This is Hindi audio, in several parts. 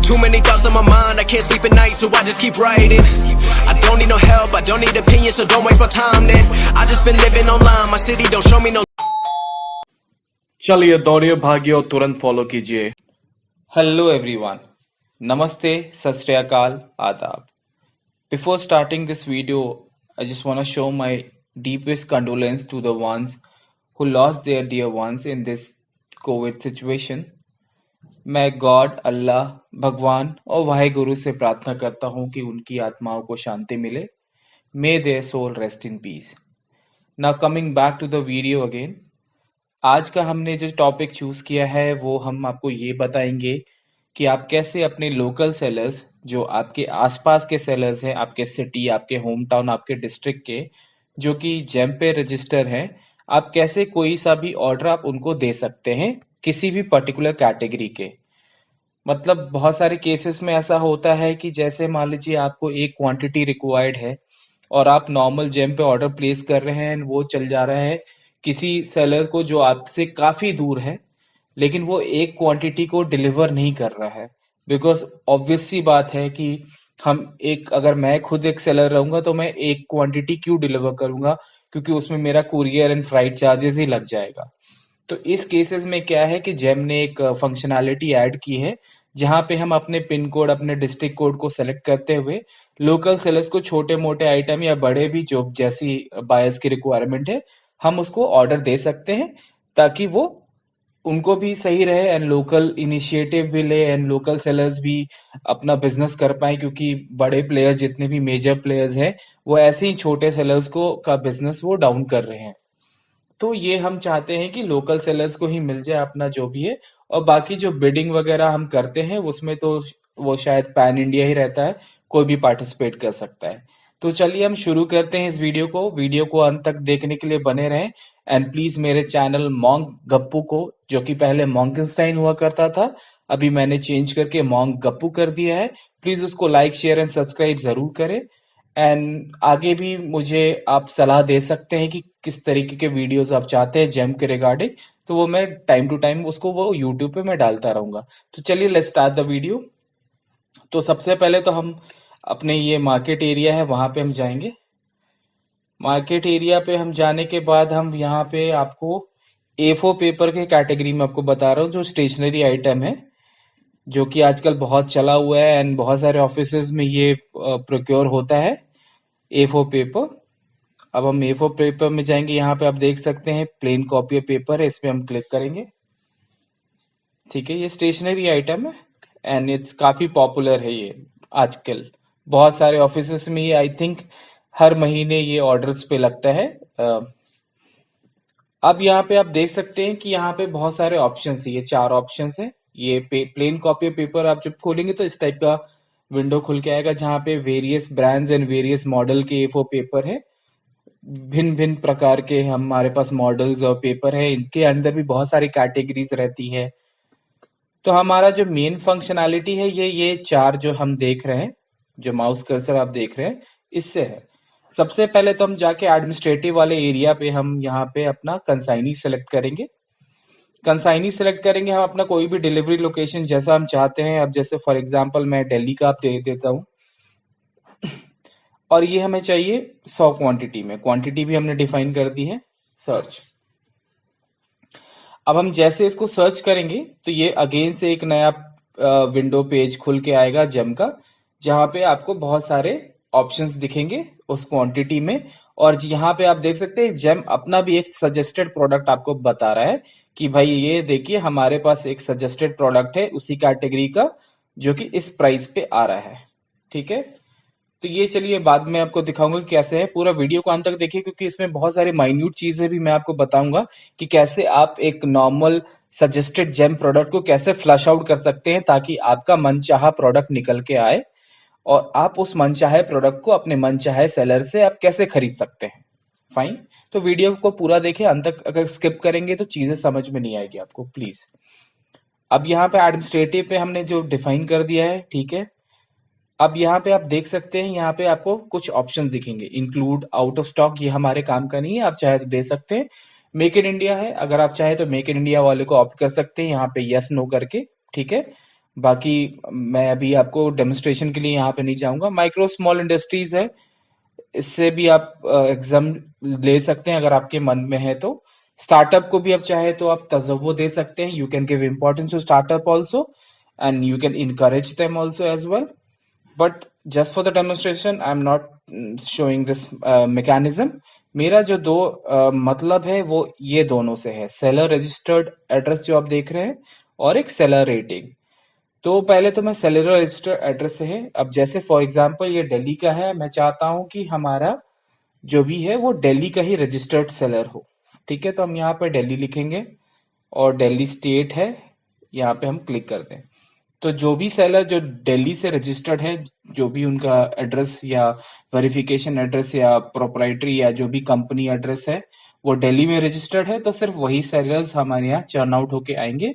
Too many thoughts on my mind, I can't sleep at night, so I just keep writing. I don't need no help, I don't need opinions, so don't waste my time then. I just been living online, my city don't show me no. चलिए दौड़िए भागिए और तुरंत फॉलो कीजिए। Hello everyone. Namaste, Sat Sri Akal, Adab. Before starting this video, I just want to show my deepest condolence to the ones who lost their dear ones in this COVID situation. मैं गॉड, अल्लाह, भगवान और वाहेगुरु से प्रार्थना करता हूँ कि उनकी आत्माओं को शांति मिले। May their soul rest in peace. Now coming back to the video again. आज का हमने जो टॉपिक चूज किया है वो हम आपको ये बताएंगे कि आप कैसे अपने लोकल सेलर्स, जो आपके आसपास के सेलर्स हैं, आपके सिटी, आपके होम टाउन, आपके डिस्ट्रिक्ट के, जो कि जेम पे रजिस्टर हैं, आप कैसे कोई सा भी ऑर्डर आप उनको दे सकते हैं किसी भी पर्टिकुलर कैटेगरी के। मतलब बहुत सारे केसेस में ऐसा होता है कि जैसे मान लीजिए आपको एक क्वांटिटी रिक्वायर्ड है और आप नॉर्मल जेम पे ऑर्डर प्लेस कर रहे हैं, वो चल जा रहा है किसी सेलर को जो आपसे काफी दूर है, लेकिन वो एक क्वांटिटी को डिलीवर नहीं कर रहा है। बिकॉज ऑब्वियस सी बात है कि अगर मैं खुद एक सेलर रहूंगा तो मैं एक क्वांटिटी क्यों डिलीवर करूंगा, क्योंकि उसमें मेरा कुरियर एंड फ्राइट चार्जेस ही लग जाएगा। तो इस केसेस में क्या है कि जेम ने एक फंक्शनैलिटी ऐड की है जहां पे हम अपने पिन कोड, अपने डिस्ट्रिक्ट कोड को सेलेक्ट करते हुए लोकल सेलर्स को छोटे मोटे आइटम या बड़े भी जो जैसी बायर्स की रिक्वायरमेंट है, हम उसको ऑर्डर दे सकते हैं ताकि वो उनको भी सही रहे एंड लोकल इनिशिएटिव भी ले एंड लोकल सेलर्स भी अपना बिजनेस कर पाए, क्योंकि बड़े प्लेयर्स, जितने भी मेजर प्लेयर्स हैं, वो ऐसे ही छोटे सेलर्स को का बिजनेस वो डाउन कर रहे हैं। तो ये हम चाहते हैं कि लोकल सेलर्स को ही मिल जाए अपना जो भी है, और बाकी जो बिडिंग वगैरह हम करते हैं उसमें तो वो शायद पैन इंडिया ही रहता है, कोई भी पार्टिसिपेट कर सकता है। तो चलिए हम शुरू करते हैं इस वीडियो को अंत तक देखने के लिए बने रहें। एंड प्लीज मेरे चैनल मोंग गप्पू को, जो कि पहले मोंकिनस्टाइन हुआ करता था, अभी मैंने चेंज करके मोंग गप्पू कर दिया है, प्लीज उसको लाइक, शेयर एंड सब्सक्राइब जरूर करें। एंड आगे भी मुझे आप सलाह दे सकते हैं कि किस तरीके के वीडियोस आप चाहते हैं जेम के रिगार्डिंग, तो वो मैं टाइम टू टाइम उसको वो यूट्यूब पे मैं डालता रहूंगा। तो चलिए लेट्स स्टार्ट द वीडियो। तो सबसे पहले तो हम अपने ये मार्केट एरिया है वहां पे हम जाएंगे। मार्केट एरिया पे हम जाने के बाद हम यहाँ पे आपको A4 पेपर के कैटेगरी में आपको बता रहा हूँ, जो स्टेशनरी आइटम है, जो कि आजकल बहुत चला हुआ है एंड बहुत सारे ऑफिसेज में ये प्रोक्योर होता है A4 पेपर। अब हम A4 पेपर में जाएंगे, यहाँ पे आप देख सकते हैं प्लेन कॉपी पेपर है, इस पे हम क्लिक करेंगे। ठीक है, ये स्टेशनरी आइटम है एंड इट्स काफी पॉपुलर है ये आजकल। बहुत सारे ऑफिसेस में ये आई थिंक हर महीने ये ऑर्डर्स पे लगता है। अब यहाँ पे आप देख सकते हैं कि यहाँ पे बहुत सारे ऑप्शंस है, ये 4 ऑप्शंस है। ये प्लेन कॉपी पेपर आप जब खोलेंगे तो इस टाइप का विंडो खुल के आएगा, जहाँ पे various brands and various model के A4 पेपर है। भिन्न भिन्न प्रकार के हमारे पास मॉडल्स और पेपर है, इनके अंदर भी बहुत सारी कैटेगरीज रहती है। तो हमारा जो मेन फंक्शनैलिटी है ये 4 जो हम देख रहे हैं, जो माउस कर्सर आप देख रहे हैं, इससे है। सबसे पहले तो हम जाके एडमिनिस्ट्रेटिव वाले एरिया पे हम यहाँ पे अपना कंसाइनी सेलेक्ट करेंगे। कंसाइनी सेलेक्ट करेंगे हम अपना कोई भी डिलीवरी लोकेशन जैसा हम चाहते हैं। अब जैसे फॉर एग्जांपल मैं दिल्ली का आप दे देता हूँ, और ये हमें चाहिए 100 क्वांटिटी में। क्वांटिटी भी हमने डिफाइन कर दी है, सर्च। अब हम जैसे इसको सर्च करेंगे तो ये अगेन से एक नया विंडो पेज खुल के आएगा जेम का, जहां पे आपको बहुत सारे ऑप्शंस दिखेंगे उस क्वांटिटी में। और यहाँ पे आप देख सकते हैं जेम अपना भी एक सजेस्टेड प्रोडक्ट आपको बता रहा है कि भाई ये देखिए हमारे पास एक सजेस्टेड प्रोडक्ट है उसी कैटेगरी का, जो कि इस प्राइस पे आ रहा है। ठीक है, तो ये चलिए बाद में आपको दिखाऊंगा कि कैसे है। पूरा वीडियो को अंत तक देखिए, क्योंकि इसमें बहुत सारी माइन्यूट चीजें भी मैं आपको बताऊंगा कि कैसे आप एक नॉर्मल सजेस्टेड जेम प्रोडक्ट को कैसे फ्लश आउट कर सकते हैं, ताकि आपका मनचाहा प्रोडक्ट निकल के आए और आप उस मनचाहे प्रोडक्ट को अपने मनचाहे सेलर से आप कैसे खरीद सकते हैं। फाइन, तो वीडियो को पूरा देखें अंत तक, अगर स्किप करेंगे तो चीजें समझ में नहीं आएगी आपको प्लीज। अब यहाँ पे एडमिनिस्ट्रेटिव पे हमने जो डिफाइन कर दिया है, ठीक है। अब यहाँ पे आप देख सकते हैं, यहाँ पे आपको कुछ ऑप्शन दिखेंगे। इंक्लूड, आउट ऑफ स्टॉक, ये हमारे काम का नहीं है, आप चाहे तो दे सकते हैं। मेक इन इंडिया है, अगर आप चाहे तो मेक इन इंडिया वाले को ऑप्ट कर सकते हैं यहाँ पे यस नो करके। ठीक है, बाकी मैं अभी आपको डेमोन्स्ट्रेशन के लिए यहाँ पे नहीं जाऊंगा। माइक्रो स्मॉल इंडस्ट्रीज है, इससे भी आप एग्जाम ले सकते हैं अगर आपके मन में है तो। स्टार्टअप को भी आप चाहे तो आप तजव्वो दे सकते हैं। You can give importance to startup also and you can encourage them also as well. But just for the demonstration I am not showing this mechanism. मेरा जो दो मतलब है वो ये दोनों से है, सेलर रजिस्टर्ड एड्रेस जो आप देख रहे हैं और एक सेलर रेटिंग। तो पहले तो मैं सेलर रजिस्टर्ड एड्रेस से है। अब जैसे फॉर एग्जांपल ये दिल्ली का है, मैं चाहता हूं कि हमारा जो भी है वो दिल्ली का ही रजिस्टर्ड सेलर हो। ठीक है, तो हम यहाँ पे दिल्ली लिखेंगे और दिल्ली स्टेट है, यहाँ पे हम क्लिक कर दें। तो जो भी सेलर जो दिल्ली से रजिस्टर्ड है, जो भी उनका एड्रेस या वेरिफिकेशन एड्रेस या प्रोप्राइटरी या जो भी कंपनी एड्रेस है वो दिल्ली में रजिस्टर्ड है, तो सिर्फ वही सेलर्स हमारे यहाँ चर्न आउट होके आएंगे।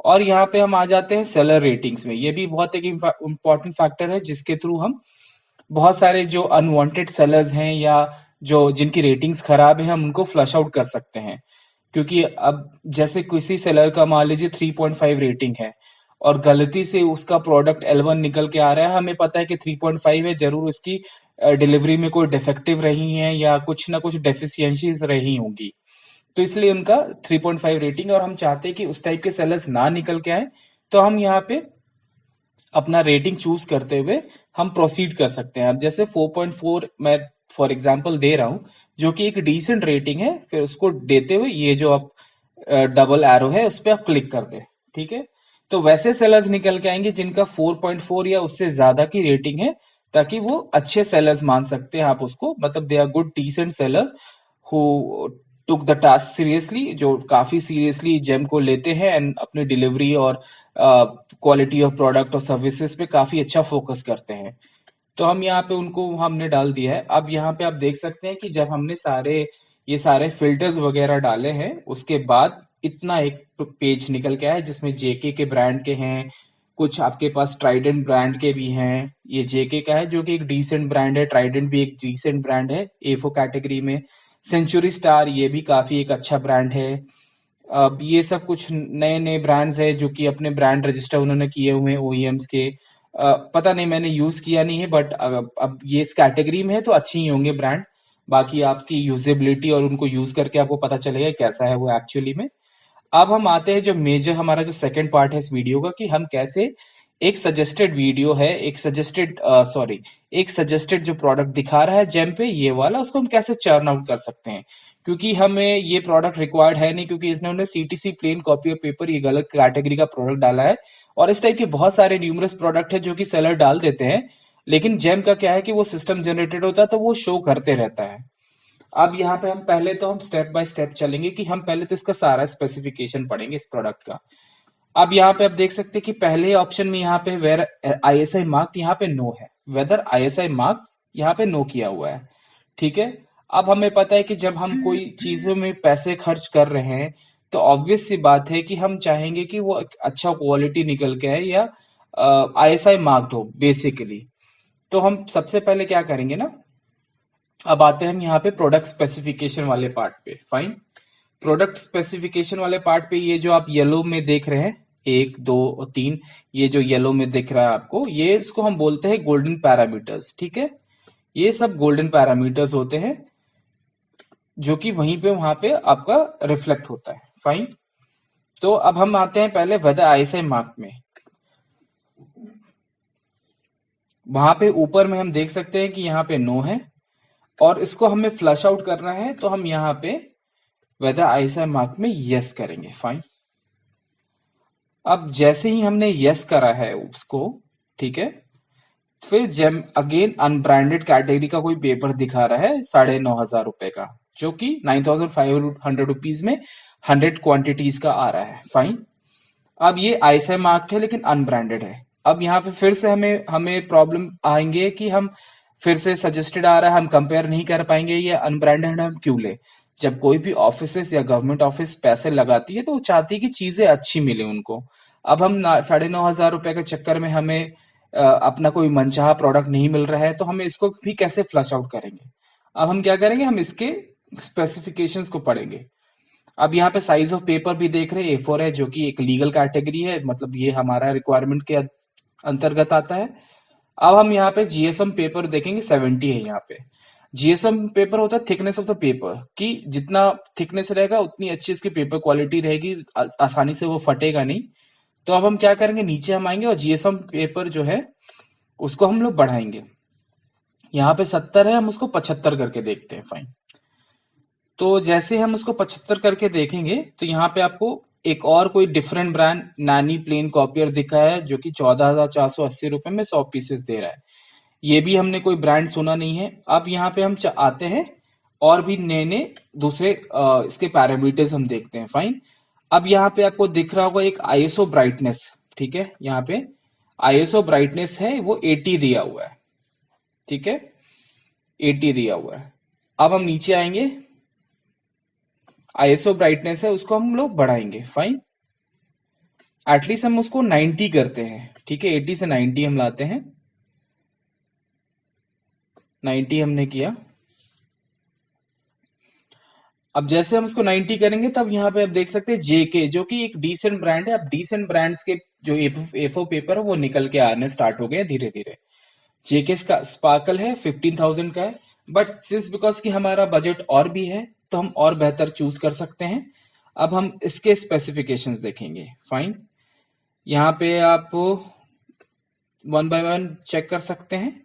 और यहाँ पे हम आ जाते हैं सेलर रेटिंग्स में। ये भी बहुत एक इम्पॉर्टेंट फैक्टर है जिसके थ्रू हम बहुत सारे जो अनवांटेड सेलर्स हैं या जो जिनकी रेटिंग्स खराब है हम उनको फ्लश आउट कर सकते हैं। क्योंकि अब जैसे किसी सेलर का मान लीजिए 3.5 रेटिंग है और गलती से उसका प्रोडक्ट L1 निकल के आ रहा है, हमें पता है कि 3.5 है, जरूर उसकी डिलीवरी में कोई डिफेक्टिव रही है या कुछ ना कुछ डेफिशिएंसीज रही होंगी, तो इसलिए उनका 3.5 रेटिंग है। और हम चाहते हैं कि उस टाइप के सेलर्स ना निकल के आए, तो हम यहाँ पे अपना रेटिंग चूज करते हुए हम प्रोसीड कर सकते हैं। अब जैसे 4.4 मैं फॉर एग्जांपल दे रहा हूं, जो कि एक डिसेंट रेटिंग है, फिर उसको देते हुए ये जो आप डबल एरो है उस पर आप क्लिक कर दे। ठीक है, तो वैसे सेलर्स निकल के आएंगे जिनका 4.4 या उससे ज्यादा की रेटिंग है, ताकि वो अच्छे सेलर्स मान सकते हैं आप उसको, मतलब they are good decent sellers who took the task seriously, जो काफी सीरियसली जेम को लेते हैं एंड अपनी डिलीवरी और क्वालिटी ऑफ प्रोडक्ट और सर्विसेज पे काफी अच्छा फोकस करते हैं। तो हम यहाँ पे उनको हमने डाल दिया है। अब यहाँ पे आप देख सकते हैं कि जब हमने ये सारे फिल्टर्स वगैरह डाले हैं उसके बाद इतना एक पेज निकल के आया है जिसमें जेके के ब्रांड के हैं, कुछ आपके पास ट्राइडेंट ब्रांड के भी हैं। ये जेके का है जो कि एक डिसेंट ब्रांड है, ट्राइडेंट भी एक डिसेंट ब्रांड है A4 कैटेगरी में। सेंचुरी स्टार ये भी काफी एक अच्छा ब्रांड है। अब ये सब कुछ नए नए ब्रांड्स है जो कि अपने ब्रांड रजिस्टर उन्होंने किए हुए हैं OEMs के। पता नहीं, मैंने यूज किया नहीं है, बट अब ये इस कैटेगरी में है तो अच्छे ही होंगे ब्रांड। बाकी आपकी यूजेबिलिटी और उनको यूज करके आपको पता चलेगा कैसा है वो एक्चुअली में। अब हम आते हैं जो मेजर हमारा जो सेकंड पार्ट है इस वीडियो का, कि हम कैसे एक सजेस्टेड वीडियो है, एक सजेस्टेड जो प्रोडक्ट दिखा रहा है जेम पे ये वाला, उसको हम कैसे चर्न आउट कर सकते हैं। क्योंकि हमें ये प्रोडक्ट रिक्वायर्ड है नहीं, क्योंकि इन्होंने CTC plain copy of paper ये गलत कैटेगरी का प्रोडक्ट डाला है। और इस टाइप के बहुत सारे न्यूमरस प्रोडक्ट है जो कि सेलर डाल देते हैं, लेकिन जेम का क्या है कि वो सिस्टम जनरेटेड होता है तो वो शो करते रहता है। अब यहाँ पे हम स्टेप बाय स्टेप चलेंगे कि हम पहले तो इसका सारा स्पेसिफिकेशन पढ़ेंगे इस प्रोडक्ट का। अब यहाँ पे आप देख सकते हैं कि पहले ऑप्शन में यहाँ पे वेर ISI मार्क यहाँ पे नो है, वेदर ISI मार्क यहाँ पे नो किया हुआ है। ठीक है, अब हमें पता है कि जब हम कोई चीजों में पैसे खर्च कर रहे हैं तो ऑब्वियस सी बात है कि हम चाहेंगे कि वो एक अच्छा क्वालिटी निकल के आए या ISI मार्क्ड हो बेसिकली। तो हम सबसे पहले क्या करेंगे ना, अब आते हैं हम यहाँ पे प्रोडक्ट स्पेसिफिकेशन वाले पार्ट पे। फाइन, प्रोडक्ट स्पेसिफिकेशन वाले पार्ट पे ये जो आप येलो में देख रहे हैं 1 2 और 3, ये जो येलो में दिख रहा है आपको, ये इसको हम बोलते हैं गोल्डन पैरामीटर्स। ठीक है, ये सब गोल्डन पैरामीटर्स होते हैं जो कि वहां पे आपका रिफ्लेक्ट होता है। फाइन, तो अब हम आते हैं पहले वेदर ISI मार्क में। वहां पे ऊपर में हम देख सकते हैं कि यहाँ पे नो है और इसको हमें फ्लश आउट करना है, तो हम यहाँ पे वेदर ISI मार्क में यस करेंगे। फाइन, अब जैसे ही हमने यस करा है उसको, ठीक है, फिर जेम अगेन अनब्रांडेड कैटेगरी का कोई पेपर दिखा रहा है 9,500 रुपए का, जो कि 9,500 रुपीज में 100 क्वांटिटीज का आ रहा है। फाइन, अब ये ISI मार्क्ड है लेकिन अनब्रांडेड है। अब यहाँ पे फिर से हमें प्रॉब्लम आएंगे कि हम फिर से सजेस्टेड आ रहा है, हम कंपेयर नहीं कर पाएंगे, ये अनब्रांडेड हम क्यों ले। जब कोई भी ऑफिस या गवर्नमेंट ऑफिस पैसे लगाती है तो वो चाहती है कि चीजें अच्छी मिले उनको। अब हम 9,500 रुपए के चक्कर में हमें अपना कोई मनचाहा प्रोडक्ट नहीं मिल रहा है, तो हमें इसको भी कैसे फ्लश आउट करेंगे। अब हम क्या करेंगे, हम इसके स्पेसिफिकेशंस को पढ़ेंगे। अब यहाँ पे साइज ऑफ पेपर भी देख रहे हैं, A4 है, जो कि एक लीगल कैटेगरी है, मतलब ये हमारा रिक्वायरमेंट के अंतर्गत आता है। अब हम यहाँ पे जीएसएम पेपर देखेंगे, 70 है यहाँ पे। जीएसएम पेपर होता है थिकनेस ऑफ द पेपर, कि जितना थिकनेस रहेगा उतनी अच्छी उसकी पेपर क्वालिटी रहेगी, आसानी से वो फटेगा नहीं। तो अब हम क्या करेंगे, नीचे हम आएंगे और जीएसएम पेपर जो है उसको हम लोग बढ़ाएंगे। यहाँ पे 70 है, हम उसको 75 करके देखते हैं। फाइन। तो जैसे हम उसको 75 करके देखेंगे तो यहाँ पे आपको एक और कोई डिफरेंट ब्रांड नानी प्लेन कॉपियर दिखा है, जो कि 14,480 रुपए में 100 पीसेस दे रहा है। ये भी हमने कोई ब्रांड सुना नहीं है। अब यहाँ पे हम आते हैं और भी नए नए दूसरे इसके पैरामीटर्स हम देखते हैं। फाइन। अब यहाँ पे आपको दिख रहा होगा एक आईएसओ ब्राइटनेस, ठीक है। यहाँ पे आईएसओ ब्राइटनेस है वो 80 दिया हुआ है, ठीक है, 80 दिया हुआ है। अब हम नीचे आएंगे, आईएसओ ब्राइटनेस है उसको हम लोग बढ़ाएंगे। फाइन। एटलीस्ट हम उसको 90 करते हैं, ठीक है, 80 से 90 हम लाते हैं। 90 हमने किया। अब जैसे हम उसको 90 करेंगे तब यहाँ पे आप देख सकते हैं जेके, जो कि एक डिसेंट ब्रांड है। अब डिसेंट ब्रांड्स के जो एफओ पेपर है वो निकल के आने स्टार्ट हो गए धीरे धीरे। जेके का स्पार्कल है 15,000 का है, बट सिंस बिकॉज कि हमारा बजट और भी है तो हम और बेहतर चूज कर सकते हैं। अब हम इसके स्पेसिफिकेशंस देखेंगे। फाइन। यहाँ पे आप वन बाय वन चेक कर सकते हैं।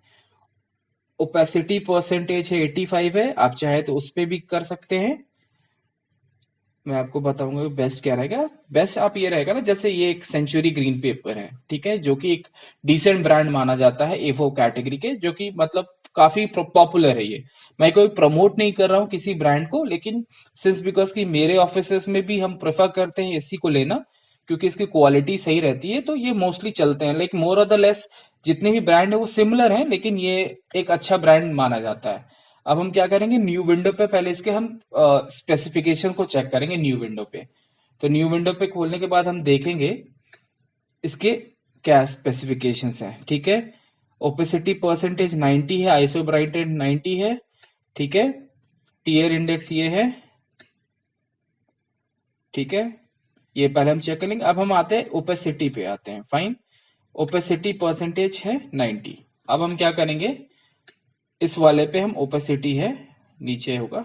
ओपेसिटी परसेंटेज है 85 है, आप चाहे तो उस पर भी कर सकते हैं। मैं आपको बताऊंगा बेस्ट क्या रहेगा। बेस्ट आप ये रहेगा ना, जैसे ये एक सेंचुरी ग्रीन पेपर है, ठीक है, जो कि एक डिसेंट ब्रांड माना जाता है A4 कैटेगरी के, जो कि मतलब काफी पॉपुलर है ये। मैं कोई प्रमोट नहीं कर रहा हूँ किसी ब्रांड को, लेकिन सिंस बिकॉज कि मेरे ऑफिस में भी हम प्रेफर करते हैं इसी को लेना, क्योंकि इसकी क्वालिटी सही रहती है, तो ये मोस्टली चलते हैं। लाइक मोर और द लेस जितने भी ब्रांड है वो सिमिलर हैं, लेकिन ये एक अच्छा ब्रांड माना जाता है। अब हम क्या करेंगे, न्यू विंडो पे पहले इसके हम स्पेसिफिकेशन को चेक करेंगे न्यू विंडो पे। तो न्यू विंडो पे खोलने के बाद हम देखेंगे इसके क्या स्पेसिफिकेशंस हैं, ठीक है। ओपेसिटी परसेंटेज 90 है, आईएसओ ब्राइटेड 90 है, ठीक है। टीयर इंडेक्स ये है, ठीक है। ये पहले हम चेक करेंगे। अब हम आते हैं ओपेसिटी पे आते हैं। फाइन। ओपेसिटी परसेंटेज है 90। अब हम क्या करेंगे, इस वाले पे हम ओपेसिटी है नीचे होगा,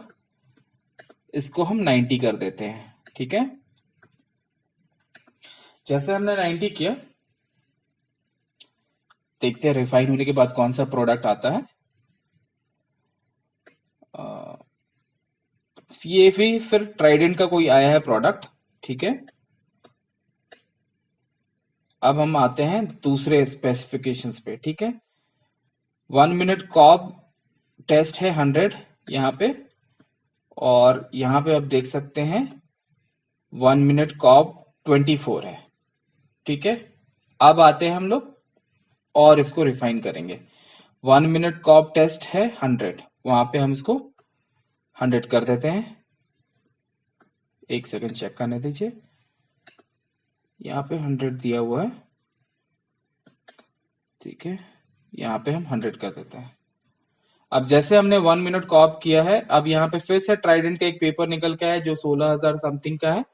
इसको हम 90 कर देते हैं, ठीक है। जैसे हमने 90 किया, देखते हैं रिफाइन होने के बाद कौन सा प्रोडक्ट आता है। ये भी फिर ट्राइडेंट का कोई आया है प्रोडक्ट, ठीक है। अब हम आते हैं दूसरे स्पेसिफिकेशंस पे, ठीक है। 1 मिनट कॉब टेस्ट है 100 यहाँ पे, और यहाँ पे आप देख सकते हैं 1 मिनट कॉब 24 है, ठीक है। अब आते हैं हम लोग और इसको रिफाइन करेंगे। 1 मिनट कॉब टेस्ट है 100, वहां पे हम इसको 100 कर देते हैं। एक सेकंड चेक करने दीजिए, यहाँ पे 100 दिया हुआ है, ठीक है। यहाँ पे हम 100 कर देते हैं। अब जैसे हमने 1 मिनट कॉप किया है, अब यहाँ पे फिर से ट्राइडेंट का एक पेपर निकल के आया जो 16,000 समथिंग का है,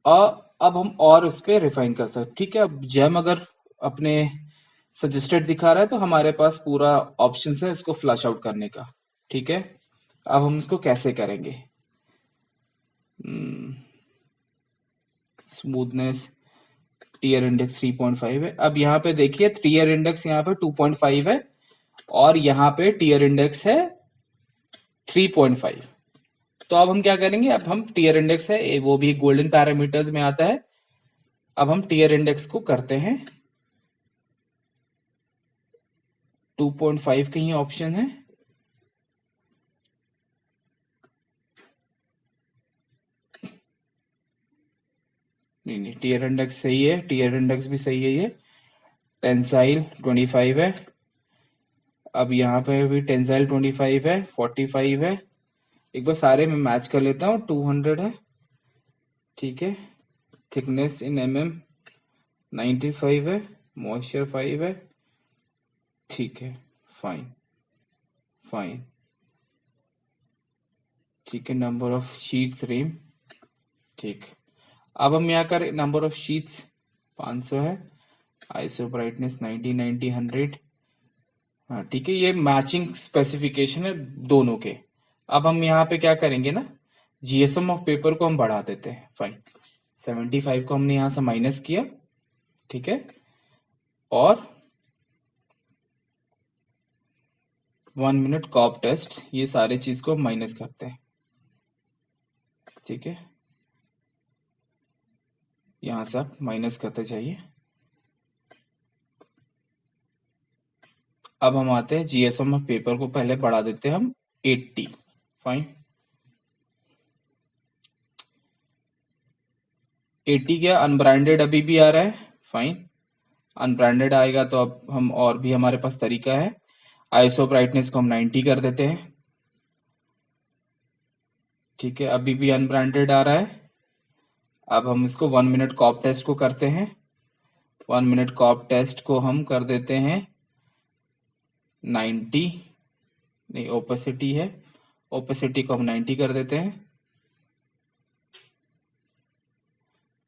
और अब हम और उस पर रिफाइन कर सकते, ठीक है। अब जेम अगर अपने सजेस्टेड दिखा रहा है तो हमारे पास पूरा ऑप्शन है इसको फ्लश आउट करने का, ठीक है। अब हम इसको कैसे करेंगे, स्मूथनेस टीयर इंडेक्स 3.5 है। अब यहाँ पे देखिए टीयर इंडेक्स यहाँ पे 2.5 है और यहाँ पे टीयर इंडेक्स है 3.5। तो अब हम क्या करेंगे, अब हम टीयर इंडेक्स है वो भी गोल्डन पैरामीटर्स में आता है। अब हम टीयर इंडेक्स को करते हैं, 2.5 का ही ऑप्शन है। नहीं, टीयर इंडेक्स सही है, टीयर इंडेक्स भी सही है। ये टेंसाइल 25 है, अब यहाँ पे भी टेंसाइल 25 है, 45 है। एक बार सारे में मैच कर लेता हूँ, 200 है, ठीक है। थिकनेस इन mm 95 है, मॉइस्चर 5 है, ठीक है। फाइन फाइन, ठीक है। नंबर ऑफ शीट्स रेम ठीक। अब हम यहाँ कर नंबर ऑफ शीट्स 500 है, आईएसओ ब्राइटनेस 90 90 100। हाँ ठीक है, ये मैचिंग स्पेसिफिकेशन है दोनों के। अब हम यहाँ पे क्या करेंगे ना, जीएसएम ऑफ पेपर को हम बढ़ा देते हैं। फाइन, 75 को हमने यहाँ से माइनस किया, ठीक है, और 1 मिनट कॉप टेस्ट, ये सारे चीज को माइनस करते हैं, ठीक है। यहां से आप माइनस करते जाइए। अब हम आते हैं जीएसएम ऑफ पेपर को पहले बढ़ा देते हैं हम 80। फाइन, 80 क्या, अनब्रांडेड अभी भी आ रहा है। फाइन, अनब्रांडेड आएगा तो अब हम और भी हमारे पास तरीका है। आईएसओ ब्राइटनेस को हम 90 कर देते हैं, ठीक है, अभी भी अनब्रांडेड आ रहा है। अब हम इसको 1 मिनट कॉप टेस्ट को करते हैं। 1 मिनट कॉप टेस्ट को हम कर देते हैं 90, नहीं ओपेसिटी है, ओपेसिटी को हम 90 कर देते हैं,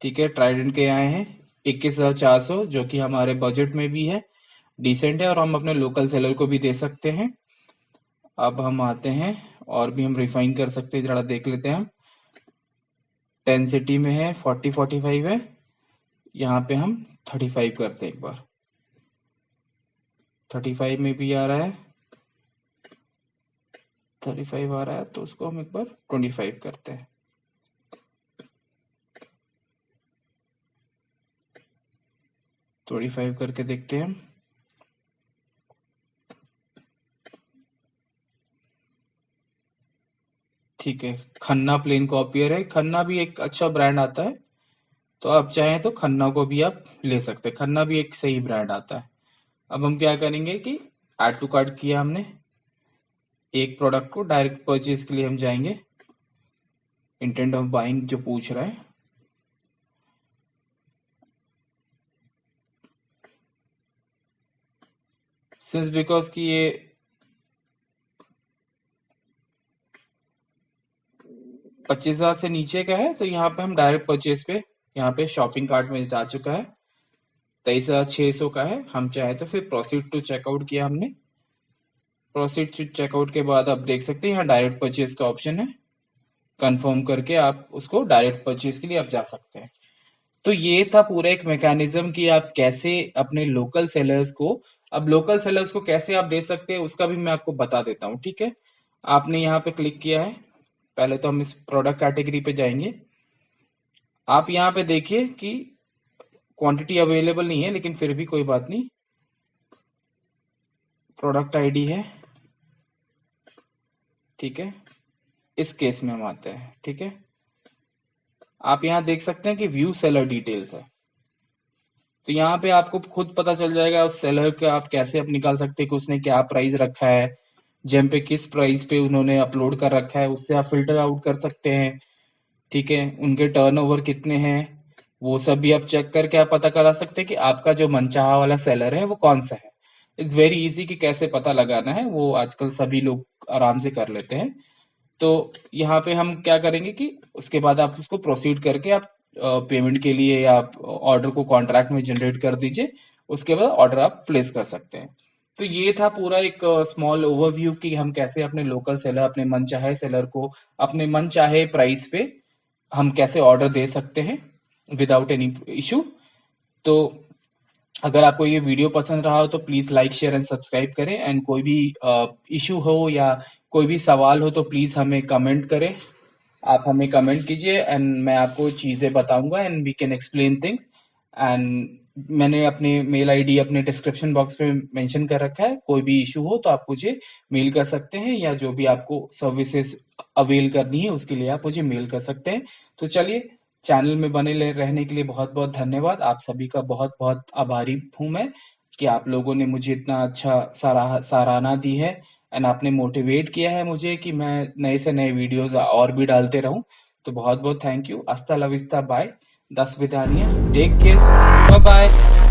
ठीक है। ट्राइडेंट के आए हैं 21,400, जो कि हमारे बजट में भी है, डिसेंट है, और हम अपने लोकल सेलर को भी दे सकते हैं। अब हम आते हैं, और भी हम रिफाइन कर सकते हैं, जरा देख लेते हैं हम। 10 सिटी में है, 40-45 है, यहाँ पे हम 35 करते हैं। एक बार 35 में भी आ रहा है, 35 आ रहा है, तो उसको हम एक बार 25 करते हैं। तो 25 करके देखते हैं हम। ठीक है, खन्ना प्लेन कॉपियर है। खन्ना भी एक अच्छा ब्रांड आता है, तो आप चाहें तो खन्ना को भी आप ले सकते हैं, खन्ना भी एक सही ब्रांड आता है। अब हम क्या करेंगे कि ऐड टू कार्ट किया हमने एक प्रोडक्ट को, डायरेक्ट परचेज के लिए हम जाएंगे। इंटेंट ऑफ बाइंग जो पूछ रहा है, सिंस बिकॉज कि ये 25,000 से नीचे का है, तो यहाँ पे हम डायरेक्ट परचेज पे, यहाँ पे शॉपिंग कार्ट में जा चुका है, 23,600 का है। हम चाहे तो फिर प्रोसीड टू चेकआउट किया हमने। प्रोसीड टू चेकआउट के बाद आप देख सकते हैं यहाँ डायरेक्ट परचेज का ऑप्शन है, कंफर्म करके आप उसको डायरेक्ट परचेज के लिए आप जा सकते हैं। तो ये था पूरा एक मैकेनिज्म कि आप कैसे अपने लोकल सेलर्स को, अब लोकल सेलर्स को कैसे आप दे सकते हैं उसका भी मैं आपको बता देता हूँ, ठीक है। आपने यहाँ पे क्लिक किया है, पहले तो हम इस प्रोडक्ट कैटेगरी पे जाएंगे। आप यहाँ पे देखिए कि क्वांटिटी अवेलेबल नहीं है, लेकिन फिर भी कोई बात नहीं, प्रोडक्ट आईडी है, ठीक है। इस केस में हम आते हैं, ठीक है। आप यहाँ देख सकते हैं कि व्यू सेलर डिटेल्स है, तो यहाँ पे आपको खुद पता चल जाएगा उस सेलर का आप कैसे आप निकाल सकते हैं कि उसने क्या प्राइस रखा है, जेम पे किस प्राइस पे उन्होंने अपलोड कर रखा है, उससे आप फिल्टर आउट कर सकते हैं, ठीक है। उनके टर्नओवर कितने हैं वो सब भी आप चेक करके आप पता करा सकते हैं कि आपका जो मनचाहा वाला सेलर है वो कौन सा है। इट्स वेरी इजी कि कैसे पता लगाना है, वो आजकल सभी लोग आराम से कर लेते हैं। तो यहाँ पे हम क्या करेंगे कि उसके बाद आप उसको प्रोसीड करके आप पेमेंट के लिए या आप ऑर्डर को कॉन्ट्रैक्ट में जनरेट कर दीजिए, उसके बाद ऑर्डर आप प्लेस कर सकते हैं। तो ये था पूरा एक स्मॉल ओवरव्यू कि हम कैसे अपने लोकल सेलर, अपने मनचाहे सेलर को अपने मनचाहे प्राइस पे हम कैसे ऑर्डर दे सकते हैं विदाउट एनी इशू। तो अगर आपको ये वीडियो पसंद रहा हो तो please like share and subscribe करें, एंड कोई भी इशू हो या कोई भी सवाल हो तो प्लीज हमें कमेंट करें, आप हमें कमेंट कीजिए एंड मैं आपको चीजें बताऊंगा and we can explain things. And मैंने अपने मेल आईडी अपने डिस्क्रिप्शन बॉक्स में मेंशन कर रखा है, कोई भी इशू हो तो आप मुझे मेल कर सकते हैं, या जो भी आपको सर्विसेज अवेल करनी है उसके लिए आप मुझे मेल कर सकते हैं। तो चलिए, चैनल में बने रहने के लिए बहुत बहुत धन्यवाद। आप सभी का बहुत बहुत आभारी हूं मैं कि आप लोगों ने मुझे इतना अच्छा सराहना दी है एंड आपने मोटिवेट किया है मुझे कि मैं नए से नए वीडियोस और भी डालते रहूं। तो बहुत बहुत थैंक यू। अस्ता ला विस्ता, बाय, दस विदानिया, टेक केयर, बाय बाय।